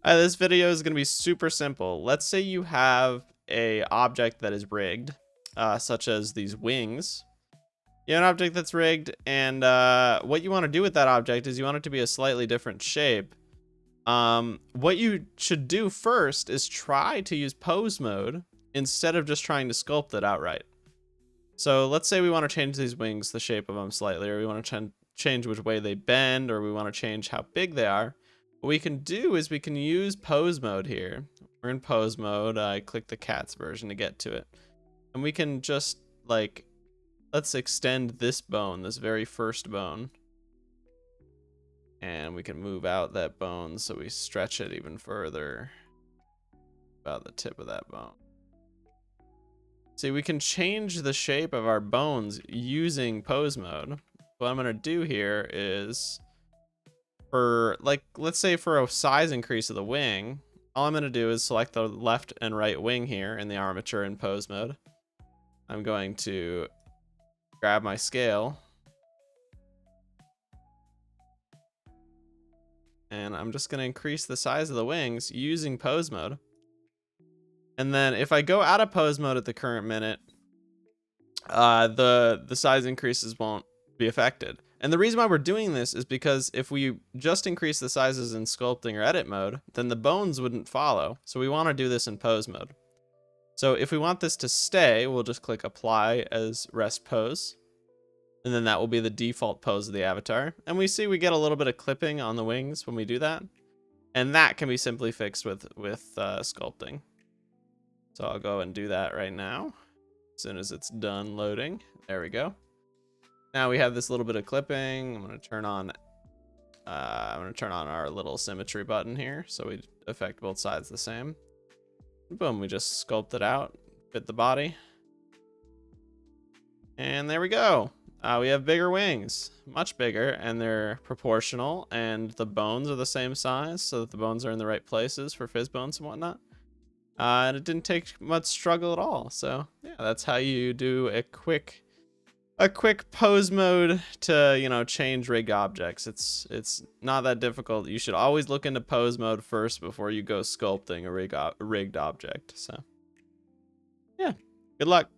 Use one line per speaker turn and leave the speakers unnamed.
This video is going to be super simple. Let's say you have a object that is rigged, such as these wings. You have an object that's rigged, and what you want to do with that object is you want it to be a slightly different shape. What you should do first is try to use pose mode instead of just trying to sculpt it outright. So let's say we want to change these wings, the shape of them slightly, or we want to change which way they bend, or we want to change how big they are. What we can do is we can use pose mode here. We're in pose mode. I click the cat's version to get to it. And we can just, like, let's extend this bone, this very first bone. And we can move out that bone so we stretch it even further. About the tip of that bone. See, we can change the shape of our bones using pose mode. What I'm going to do here is, for, like, let's say for a size increase of the wing, all I'm going to do is select the left and right wing here in the armature in pose mode. I'm going to grab my scale. And I'm just going to increase the size of the wings using pose mode. And then if I go out of pose mode at the current minute, the size increases won't be affected. And the reason why we're doing this is because if we just increase the sizes in sculpting or edit mode, then the bones wouldn't follow. So we want to do this in pose mode. So if we want this to stay, we'll just click apply as rest pose. And then that will be the default pose of the avatar. And we see we get a little bit of clipping on the wings when we do that. And that can be simply fixed with sculpting. So I'll go and do that right now. As soon as it's done loading. There we go. Now we have this little bit of clipping. I'm going to turn on our little symmetry button here so we affect both sides the same. Boom, we just sculpt it out, fit the body. And there we go. We have bigger wings, much bigger, and they're proportional, and the bones are the same size so that the bones are in the right places for fizz bones and whatnot. And it didn't take much struggle at all. So yeah, that's how you do a quick pose mode to, you know, change rigged objects. It's not that difficult. You should always look into pose mode first before you go sculpting a rigged object. So yeah, good luck.